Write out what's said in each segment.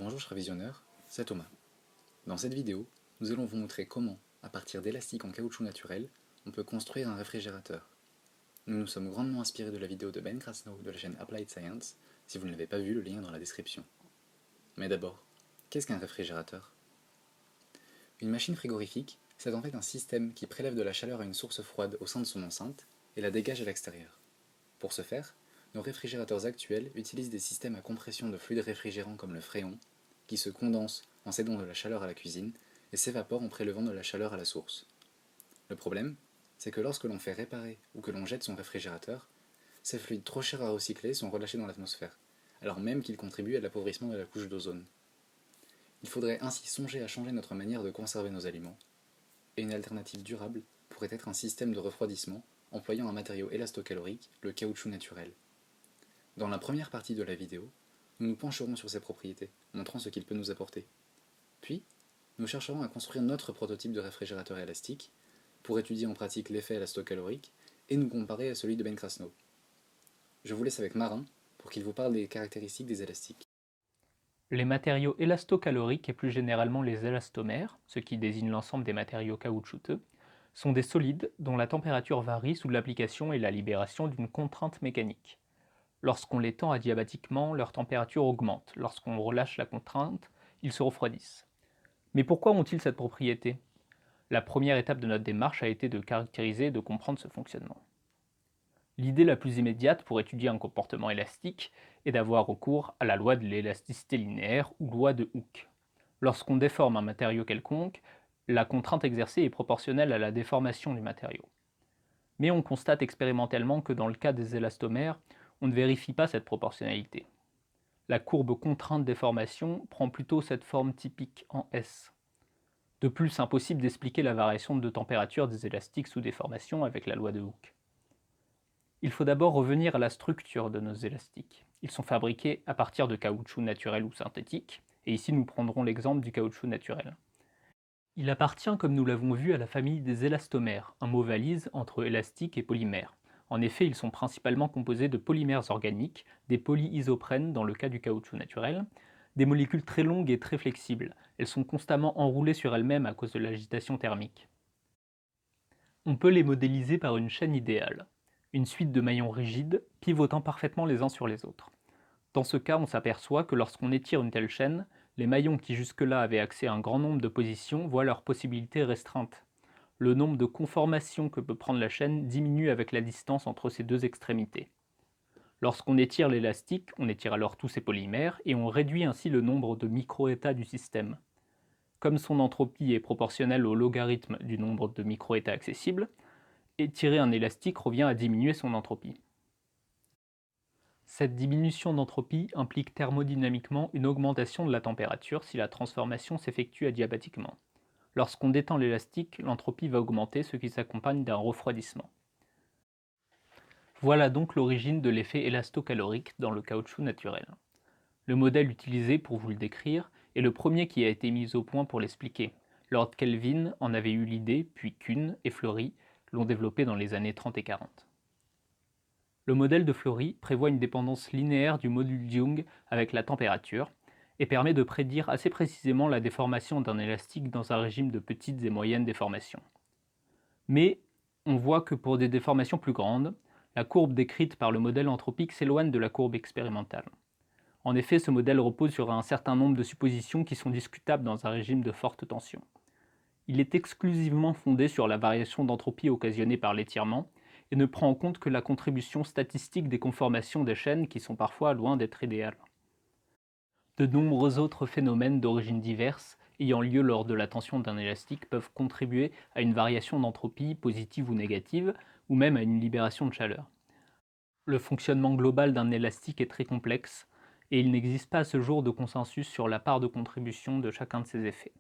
Bonjour chers visionneurs, c'est Thomas. Dans cette vidéo, nous allons vous montrer comment, à partir d'élastiques en caoutchouc naturel, on peut construire un réfrigérateur. Nous nous sommes grandement inspirés de la vidéo de Ben Krasnow de la chaîne Applied Science. Si vous ne l'avez pas vu, le lien est dans la description. Mais d'abord, qu'est-ce qu'un réfrigérateur? Une machine frigorifique, c'est en fait un système qui prélève de la chaleur à une source froide au sein de son enceinte et la dégage à l'extérieur. Pour ce faire, nos réfrigérateurs actuels utilisent des systèmes à compression de fluides réfrigérants comme le fréon, qui se condensent en cédant de la chaleur à la cuisine et s'évaporent en prélevant de la chaleur à la source. Le problème, c'est que lorsque l'on fait réparer ou que l'on jette son réfrigérateur, ces fluides trop chers à recycler sont relâchés dans l'atmosphère, alors même qu'ils contribuent à l'appauvrissement de la couche d'ozone. Il faudrait ainsi songer à changer notre manière de conserver nos aliments, et une alternative durable pourrait être un système de refroidissement employant un matériau élastocalorique, le caoutchouc naturel. Dans la première partie de la vidéo, nous nous pencherons sur ses propriétés, montrant ce qu'il peut nous apporter. Puis, nous chercherons à construire notre prototype de réfrigérateur élastique, pour étudier en pratique l'effet élastocalorique et nous comparer à celui de Ben Krasnow. Je vous laisse avec Marin pour qu'il vous parle des caractéristiques des élastiques. Les matériaux élastocaloriques et plus généralement les élastomères, ce qui désigne l'ensemble des matériaux caoutchouteux, sont des solides dont la température varie sous l'application et la libération d'une contrainte mécanique. Lorsqu'on les tend adiabatiquement, leur température augmente. Lorsqu'on relâche la contrainte, ils se refroidissent. Mais pourquoi ont-ils cette propriété? La première étape de notre démarche a été de caractériser et de comprendre ce fonctionnement. L'idée la plus immédiate pour étudier un comportement élastique est d'avoir recours à la loi de l'élasticité linéaire ou loi de Hooke. Lorsqu'on déforme un matériau quelconque, la contrainte exercée est proportionnelle à la déformation du matériau. Mais on constate expérimentalement que dans le cas des élastomères, on ne vérifie pas cette proportionnalité. La courbe contrainte-déformation prend plutôt cette forme typique en S. De plus, impossible d'expliquer la variation de température des élastiques sous déformation avec la loi de Hooke. Il faut d'abord revenir à la structure de nos élastiques. Ils sont fabriqués à partir de caoutchouc naturel ou synthétique, et ici nous prendrons l'exemple du caoutchouc naturel. Il appartient, comme nous l'avons vu, à la famille des élastomères, un mot valise entre élastique et polymère. En effet, ils sont principalement composés de polymères organiques, des polyisoprènes dans le cas du caoutchouc naturel, des molécules très longues et très flexibles. Elles sont constamment enroulées sur elles-mêmes à cause de l'agitation thermique. On peut les modéliser par une chaîne idéale, une suite de maillons rigides, pivotant parfaitement les uns sur les autres. Dans ce cas, on s'aperçoit que lorsqu'on étire une telle chaîne, les maillons qui jusque-là avaient accès à un grand nombre de positions voient leurs possibilités restreintes. Le nombre de conformations que peut prendre la chaîne diminue avec la distance entre ces deux extrémités. Lorsqu'on étire l'élastique, on étire alors tous ses polymères et on réduit ainsi le nombre de micro-états du système. Comme son entropie est proportionnelle au logarithme du nombre de micro-états accessibles, étirer un élastique revient à diminuer son entropie. Cette diminution d'entropie implique thermodynamiquement une augmentation de la température si la transformation s'effectue adiabatiquement. Lorsqu'on détend l'élastique, l'entropie va augmenter, ce qui s'accompagne d'un refroidissement. Voilà donc l'origine de l'effet élastocalorique dans le caoutchouc naturel. Le modèle utilisé pour vous le décrire est le premier qui a été mis au point pour l'expliquer. Lord Kelvin en avait eu l'idée, puis Kuhn et Fleury l'ont développé dans les années 30 et 40. Le modèle de Fleury prévoit une dépendance linéaire du module de Young avec la température et permet de prédire assez précisément la déformation d'un élastique dans un régime de petites et moyennes déformations. Mais on voit que pour des déformations plus grandes, la courbe décrite par le modèle anthropique s'éloigne de la courbe expérimentale. En effet, ce modèle repose sur un certain nombre de suppositions qui sont discutables dans un régime de forte tension. Il est exclusivement fondé sur la variation d'entropie occasionnée par l'étirement et ne prend en compte que la contribution statistique des conformations des chaînes qui sont parfois loin d'être idéales. De nombreux autres phénomènes d'origine diverse ayant lieu lors de la tension d'un élastique peuvent contribuer à une variation d'entropie positive ou négative, ou même à une libération de chaleur. Le fonctionnement global d'un élastique est très complexe, et il n'existe pas à ce jour de consensus sur la part de contribution de chacun de ces effets.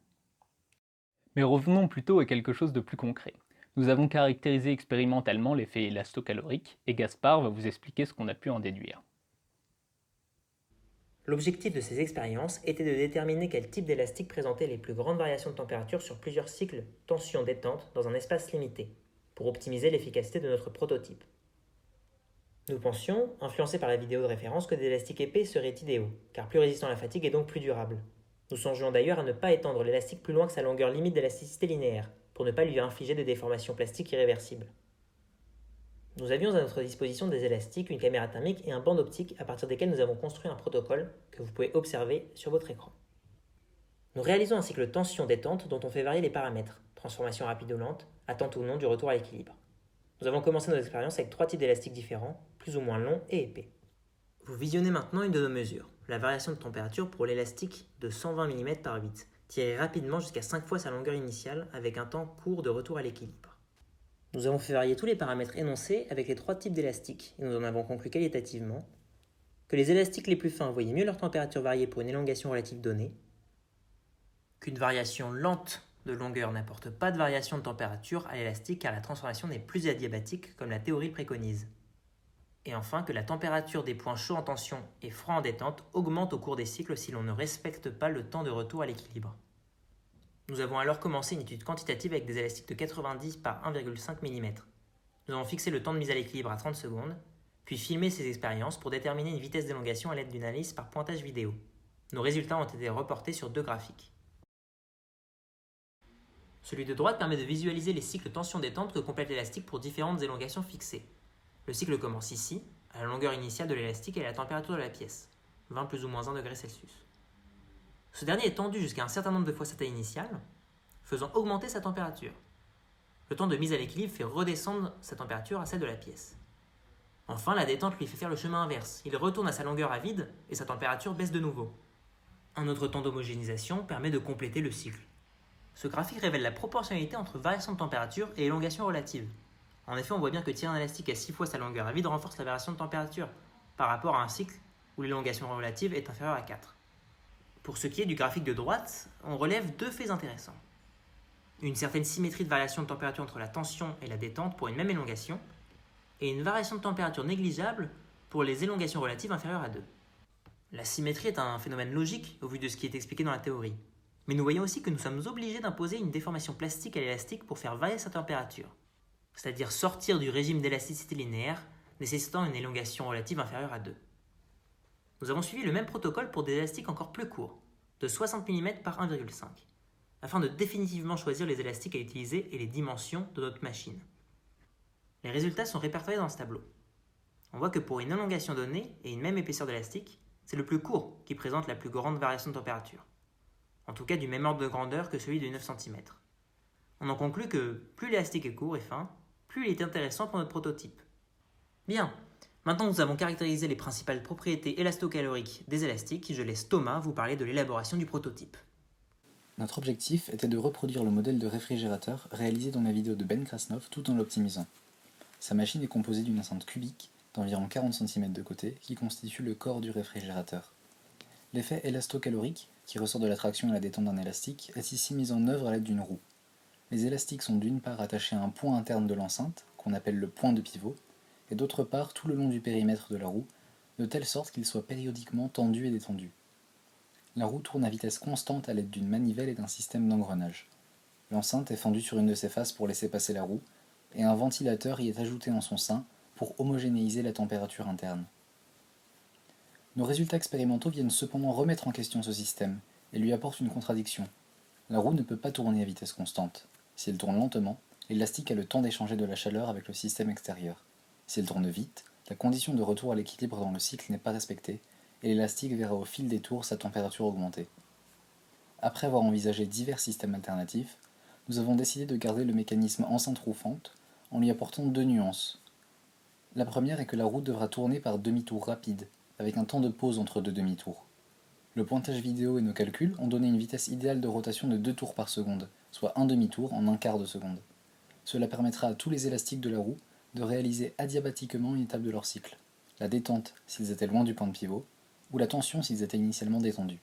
Mais revenons plutôt à quelque chose de plus concret. Nous avons caractérisé expérimentalement l'effet élastocalorique, et Gaspard va vous expliquer ce qu'on a pu en déduire. L'objectif de ces expériences était de déterminer quel type d'élastique présentait les plus grandes variations de température sur plusieurs cycles tension-détente dans un espace limité, pour optimiser l'efficacité de notre prototype. Nous pensions, influencés par la vidéo de référence, que des élastiques épais seraient idéaux, car plus résistants à la fatigue et donc plus durables. Nous songions d'ailleurs à ne pas étendre l'élastique plus loin que sa longueur limite d'élasticité linéaire, pour ne pas lui infliger des déformations plastiques irréversibles. Nous avions à notre disposition des élastiques, une caméra thermique et un banc optique à partir desquels nous avons construit un protocole que vous pouvez observer sur votre écran. Nous réalisons un cycle tension-détente dont on fait varier les paramètres, transformation rapide ou lente, attente ou non du retour à l'équilibre. Nous avons commencé nos expériences avec 3 types d'élastiques différents, plus ou moins longs et épais. Vous visionnez maintenant une de nos mesures, la variation de température pour l'élastique de 120 mm par 8, tiré rapidement jusqu'à 5 fois sa longueur initiale avec un temps court de retour à l'équilibre. Nous avons fait varier tous les paramètres énoncés avec les 3 types d'élastiques et nous en avons conclu qualitativement que les élastiques les plus fins voyaient mieux leur température varier pour une élongation relative donnée, qu'une variation lente de longueur n'apporte pas de variation de température à l'élastique car la transformation n'est plus adiabatique comme la théorie le préconise. Et enfin que la température des points chauds en tension et froids en détente augmente au cours des cycles si l'on ne respecte pas le temps de retour à l'équilibre. Nous avons alors commencé une étude quantitative avec des élastiques de 90 par 1,5 mm. Nous avons fixé le temps de mise à l'équilibre à 30 secondes, puis filmé ces expériences pour déterminer une vitesse d'élongation à l'aide d'une analyse par pointage vidéo. Nos résultats ont été reportés sur 2 graphiques. Celui de droite permet de visualiser les cycles tension-détente que complète l'élastique pour différentes élongations fixées. Le cycle commence ici, à la longueur initiale de l'élastique et à la température de la pièce, 20 plus ou moins 1 degré Celsius. Ce dernier est tendu jusqu'à un certain nombre de fois sa taille initiale, faisant augmenter sa température. Le temps de mise à l'équilibre fait redescendre sa température à celle de la pièce. Enfin, la détente lui fait faire le chemin inverse. Il retourne à sa longueur à vide et sa température baisse de nouveau. Un autre temps d'homogénéisation permet de compléter le cycle. Ce graphique révèle la proportionnalité entre variation de température et élongation relative. En effet, on voit bien que tirer un élastique à 6 fois sa longueur à vide renforce la variation de température, par rapport à un cycle où l'élongation relative est inférieure à 4. Pour ce qui est du graphique de droite, on relève 2 faits intéressants. Une certaine symétrie de variation de température entre la tension et la détente pour une même élongation, et une variation de température négligeable pour les élongations relatives inférieures à 2. La symétrie est un phénomène logique au vu de ce qui est expliqué dans la théorie. Mais nous voyons aussi que nous sommes obligés d'imposer une déformation plastique à l'élastique pour faire varier sa température, c'est-à-dire sortir du régime d'élasticité linéaire nécessitant une élongation relative inférieure à 2. Nous avons suivi le même protocole pour des élastiques encore plus courts, de 60 mm par 1,5, afin de définitivement choisir les élastiques à utiliser et les dimensions de notre machine. Les résultats sont répertoriés dans ce tableau. On voit que pour une élongation donnée et une même épaisseur d'élastique, c'est le plus court qui présente la plus grande variation de température, en tout cas du même ordre de grandeur que celui de 9 cm. On en conclut que plus l'élastique est court et fin, plus il est intéressant pour notre prototype. Bien, maintenant nous avons caractérisé les principales propriétés élastocaloriques des élastiques, je laisse Thomas vous parler de l'élaboration du prototype. Notre objectif était de reproduire le modèle de réfrigérateur réalisé dans la vidéo de Ben Krasnov tout en l'optimisant. Sa machine est composée d'une enceinte cubique d'environ 40 cm de côté qui constitue le corps du réfrigérateur. L'effet élastocalorique, qui ressort de la traction et la détente d'un élastique, est ici mis en œuvre à l'aide d'une roue. Les élastiques sont d'une part attachés à un point interne de l'enceinte, qu'on appelle le point de pivot, et d'autre part tout le long du périmètre de la roue, de telle sorte qu'ils soient périodiquement tendus et détendus. La roue tourne à vitesse constante à l'aide d'une manivelle et d'un système d'engrenage. L'enceinte est fendue sur une de ses faces pour laisser passer la roue, et un ventilateur y est ajouté en son sein pour homogénéiser la température interne. Nos résultats expérimentaux viennent cependant remettre en question ce système, et lui apportent une contradiction. La roue ne peut pas tourner à vitesse constante. Si elle tourne lentement, l'élastique a le temps d'échanger de la chaleur avec le système extérieur. Si elle tourne vite, la condition de retour à l'équilibre dans le cycle n'est pas respectée, et l'élastique verra au fil des tours sa température augmenter. Après avoir envisagé divers systèmes alternatifs, nous avons décidé de garder le mécanisme enceinte roue-fente en lui apportant 2 nuances. La première est que la roue devra tourner par demi-tours rapides, avec un temps de pause entre 2 demi-tours. Le pointage vidéo et nos calculs ont donné une vitesse idéale de rotation de 2 tours par seconde, soit un demi-tour en un quart de seconde. Cela permettra à tous les élastiques de la roue de réaliser adiabatiquement une étape de leur cycle, la détente s'ils étaient loin du point de pivot, ou la tension s'ils étaient initialement détendus.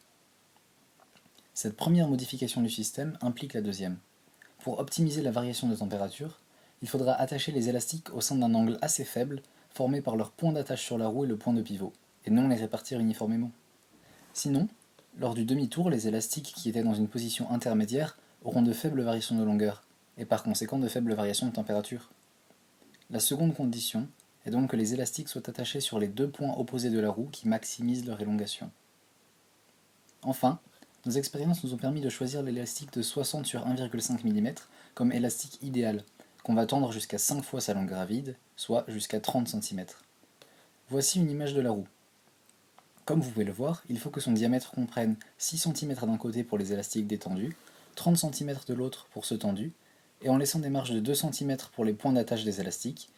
Cette première modification du système implique la deuxième. Pour optimiser la variation de température, il faudra attacher les élastiques au sein d'un angle assez faible formé par leur point d'attache sur la roue et le point de pivot, et non les répartir uniformément. Sinon, lors du demi-tour, les élastiques qui étaient dans une position intermédiaire auront de faibles variations de longueur, et par conséquent de faibles variations de température. La seconde condition et donc que les élastiques soient attachés sur les deux points opposés de la roue qui maximisent leur élongation. Enfin, nos expériences nous ont permis de choisir l'élastique de 60 sur 1,5 mm comme élastique idéal, qu'on va tendre jusqu'à 5 fois sa longueur à vide, soit jusqu'à 30 cm. Voici une image de la roue. Comme vous pouvez le voir, il faut que son diamètre comprenne 6 cm d'un côté pour les élastiques détendus, 30 cm de l'autre pour ceux tendus, et en laissant des marges de 2 cm pour les points d'attache des élastiques,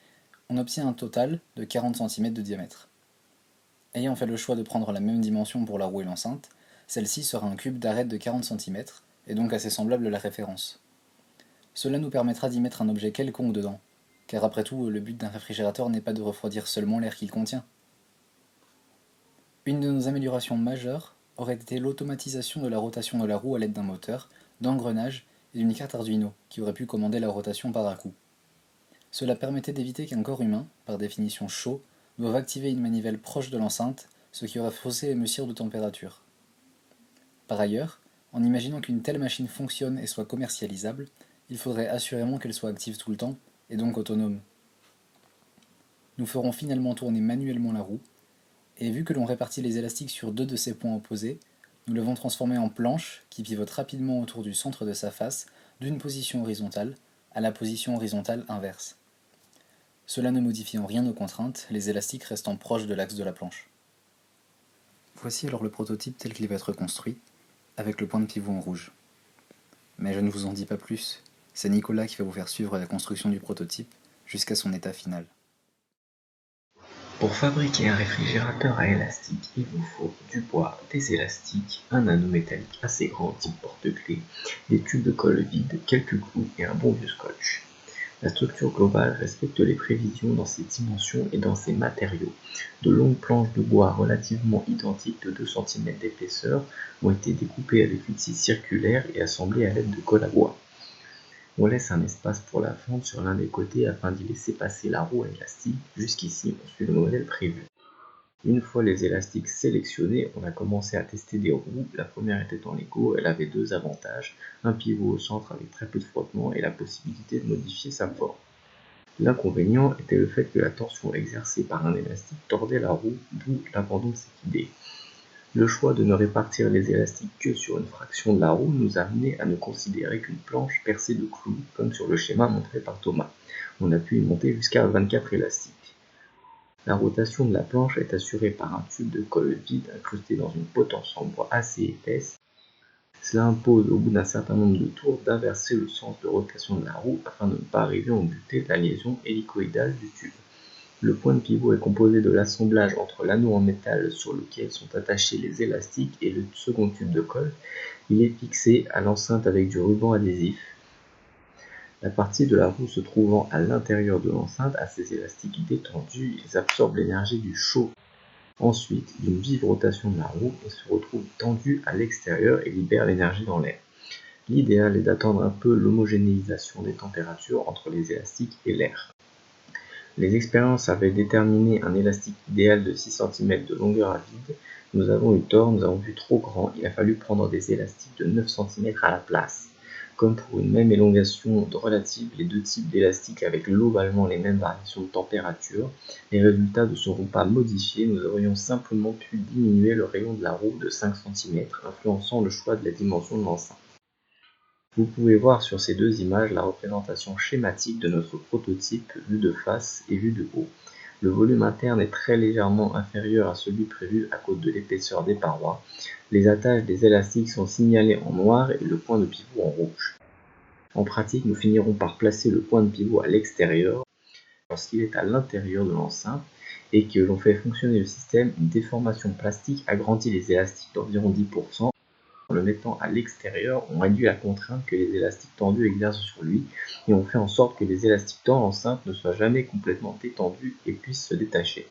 on obtient un total de 40 cm de diamètre. Ayant fait le choix de prendre la même dimension pour la roue et l'enceinte, celle-ci sera un cube d'arête de 40 cm, et donc assez semblable à la référence. Cela nous permettra d'y mettre un objet quelconque dedans, car après tout, le but d'un réfrigérateur n'est pas de refroidir seulement l'air qu'il contient. Une de nos améliorations majeures aurait été l'automatisation de la rotation de la roue à l'aide d'un moteur, d'engrenages et d'une carte Arduino, qui aurait pu commander la rotation par à-coup. Cela permettait d'éviter qu'un corps humain, par définition chaud, doive activer une manivelle proche de l'enceinte, ce qui aurait faussé les mesures de température. Par ailleurs, en imaginant qu'une telle machine fonctionne et soit commercialisable, il faudrait assurément qu'elle soit active tout le temps, et donc autonome. Nous ferons finalement tourner manuellement la roue, et vu que l'on répartit les élastiques sur deux de ces points opposés, nous l'avons transformée en planche qui pivote rapidement autour du centre de sa face d'une position horizontale à la position horizontale inverse. Cela ne modifie en rien nos contraintes, les élastiques restant proches de l'axe de la planche. Voici alors le prototype tel qu'il va être construit, avec le point de pivot en rouge. Mais je ne vous en dis pas plus, c'est Nicolas qui va vous faire suivre la construction du prototype jusqu'à son état final. Pour fabriquer un réfrigérateur à élastique, il vous faut du bois, des élastiques, un anneau métallique assez grand type porte-clés, des tubes de colle vide, quelques clous et un bon vieux scotch. La structure globale respecte les prévisions dans ses dimensions et dans ses matériaux. De longues planches de bois relativement identiques de 2 cm d'épaisseur ont été découpées avec une scie circulaire et assemblées à l'aide de colle à bois. On laisse un espace pour la fente sur l'un des côtés afin d'y laisser passer la roue à élastique. Jusqu'ici, on suit le modèle prévu. Une fois les élastiques sélectionnés, on a commencé à tester des roues. La première était en Lego, elle avait deux avantages, un pivot au centre avec très peu de frottement et la possibilité de modifier sa forme. L'inconvénient était le fait que la torsion exercée par un élastique tordait la roue, d'où l'abandon de cette idée. Le choix de ne répartir les élastiques que sur une fraction de la roue nous a amené à ne considérer qu'une planche percée de clous, comme sur le schéma montré par Thomas. On a pu y monter jusqu'à 24 élastiques. La rotation de la planche est assurée par un tube de colle vide incrusté dans une potence en bois assez épaisse. Cela impose au bout d'un certain nombre de tours d'inverser le sens de rotation de la roue afin de ne pas arriver en butée de la liaison hélicoïdale du tube. Le point de pivot est composé de l'assemblage entre l'anneau en métal sur lequel sont attachés les élastiques et le second tube de colle. Il est fixé à l'enceinte avec du ruban adhésif. La partie de la roue se trouvant à l'intérieur de l'enceinte a ses élastiques détendus, ils absorbent l'énergie du chaud. Ensuite, d'une vive rotation de la roue, ils se retrouvent tendus à l'extérieur et libèrent l'énergie dans l'air. L'idéal est d'attendre un peu l'homogénéisation des températures entre les élastiques et l'air. Les expériences avaient déterminé un élastique idéal de 6 cm de longueur à vide. Nous avons eu tort, nous avons vu trop grand, il a fallu prendre des élastiques de 9 cm à la place. Comme pour une même élongation relative, les deux types d'élastiques avaient globalement les mêmes variations de température. Les résultats ne seront pas modifiés, nous aurions simplement pu diminuer le rayon de la roue de 5 cm, influençant le choix de la dimension de l'enceinte. Vous pouvez voir sur ces deux images la représentation schématique de notre prototype vu de face et vu de haut. Le volume interne est très légèrement inférieur à celui prévu à cause de l'épaisseur des parois. Les attaches des élastiques sont signalées en noir et le point de pivot en rouge. En pratique, nous finirons par placer le point de pivot à l'extérieur. Lorsqu'il est à l'intérieur de l'enceinte et que l'on fait fonctionner le système, une déformation plastique agrandit les élastiques d'environ 10%. En le mettant à l'extérieur, on réduit la contrainte que les élastiques tendus exercent sur lui et on fait en sorte que les élastiques dans l'enceinte ne soient jamais complètement détendus et puissent se détacher.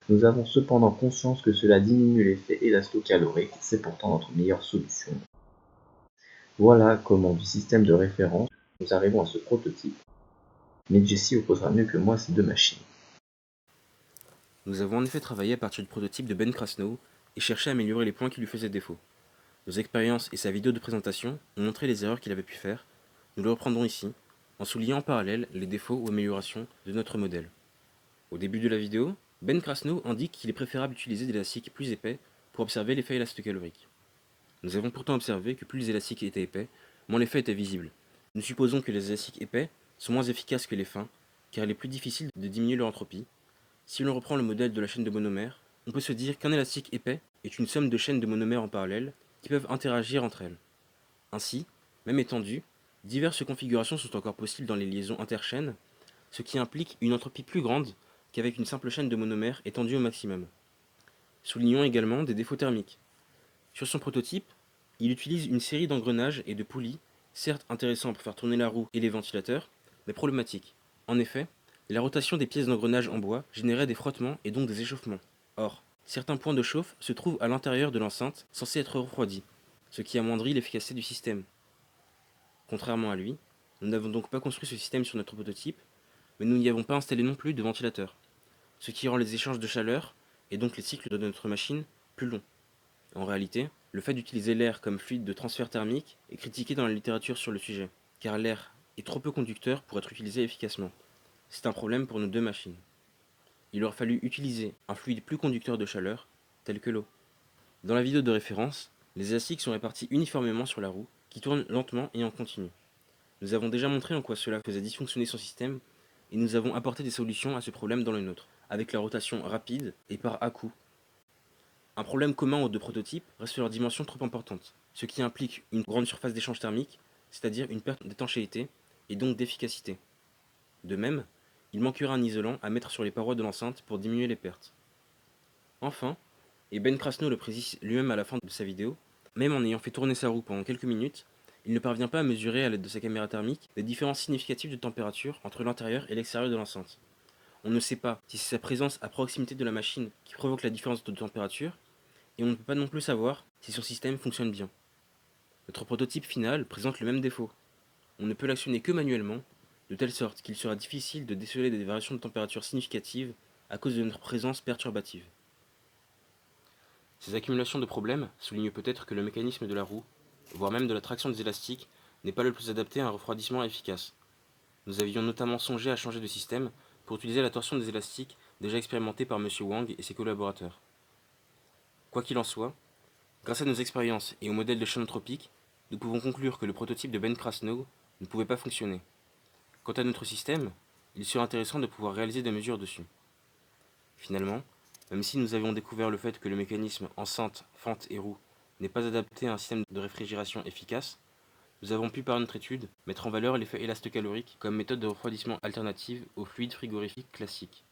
Nous avons cependant conscience que cela diminue l'effet élastocalorique, c'est pourtant notre meilleure solution. Voilà comment du système de référence nous arrivons à ce prototype. Mais Jesse opposera mieux que moi ces deux machines. Nous avons en effet travaillé à partir du prototype de Ben Krasnow et cherché à améliorer les points qui lui faisaient défaut. Nos expériences et sa vidéo de présentation ont montré les erreurs qu'il avait pu faire. Nous le reprendrons ici, en soulignant en parallèle les défauts ou améliorations de notre modèle. Au début de la vidéo, Ben Krasnow indique qu'il est préférable d'utiliser des élastiques plus épais pour observer l'effet élastocalorique. Nous avons pourtant observé que plus les élastiques étaient épais, moins l'effet était visible. Nous supposons que les élastiques épais sont moins efficaces que les fins, car il est plus difficile de diminuer leur entropie. Si l'on reprend le modèle de la chaîne de monomères, on peut se dire qu'un élastique épais est une somme de chaînes de monomères en parallèle qui peuvent interagir entre elles. Ainsi, même étendues, diverses configurations sont encore possibles dans les liaisons interchaînes, ce qui implique une entropie plus grande qu'avec une simple chaîne de monomères étendue au maximum. Soulignons également des défauts thermiques. Sur son prototype, il utilise une série d'engrenages et de poulies, certes intéressants pour faire tourner la roue et les ventilateurs, mais problématiques. En effet, la rotation des pièces d'engrenage en bois générait des frottements et donc des échauffements. Or, certains points de chauffe se trouvent à l'intérieur de l'enceinte censée être refroidie, ce qui amoindrit l'efficacité du système. Contrairement à lui, nous n'avons donc pas construit ce système sur notre prototype, mais nous n'y avons pas installé non plus de ventilateur, ce qui rend les échanges de chaleur, et donc les cycles de notre machine, plus longs. En réalité, le fait d'utiliser l'air comme fluide de transfert thermique est critiqué dans la littérature sur le sujet, car l'air est trop peu conducteur pour être utilisé efficacement. C'est un problème pour nos deux machines. Il aurait fallu utiliser un fluide plus conducteur de chaleur, tel que l'eau. Dans la vidéo de référence, les élastiques sont répartis uniformément sur la roue, qui tourne lentement et en continu. Nous avons déjà montré en quoi cela faisait dysfonctionner son système, et nous avons apporté des solutions à ce problème dans le nôtre, avec la rotation rapide et par à-coups. Un problème commun aux deux prototypes reste leur dimension trop importante, ce qui implique une grande surface d'échange thermique, c'est-à-dire une perte d'étanchéité et donc d'efficacité. De même, il manquera un isolant à mettre sur les parois de l'enceinte pour diminuer les pertes. Enfin, et Ben Krasnow le précise lui-même à la fin de sa vidéo, même en ayant fait tourner sa roue pendant quelques minutes, il ne parvient pas à mesurer à l'aide de sa caméra thermique des différences significatives de température entre l'intérieur et l'extérieur de l'enceinte. On ne sait pas si c'est sa présence à proximité de la machine qui provoque la différence de température, et on ne peut pas non plus savoir si son système fonctionne bien. Notre prototype final présente le même défaut. On ne peut l'actionner que manuellement, de telle sorte qu'il sera difficile de déceler des variations de température significatives à cause de notre présence perturbative. Ces accumulations de problèmes soulignent peut-être que le mécanisme de la roue, voire même de la traction des élastiques, n'est pas le plus adapté à un refroidissement efficace. Nous avions notamment songé à changer de système pour utiliser la torsion des élastiques déjà expérimentée par M. Wang et ses collaborateurs. Quoi qu'il en soit, grâce à nos expériences et au modèle de chaîne anthropique, nous pouvons conclure que le prototype de Ben Krasnow ne pouvait pas fonctionner. Quant à notre système, il serait intéressant de pouvoir réaliser des mesures dessus. Finalement, même si nous avions découvert le fait que le mécanisme enceinte, fente et roue n'est pas adapté à un système de réfrigération efficace, nous avons pu par notre étude mettre en valeur l'effet élastocalorique comme méthode de refroidissement alternative au fluide frigorifique classique.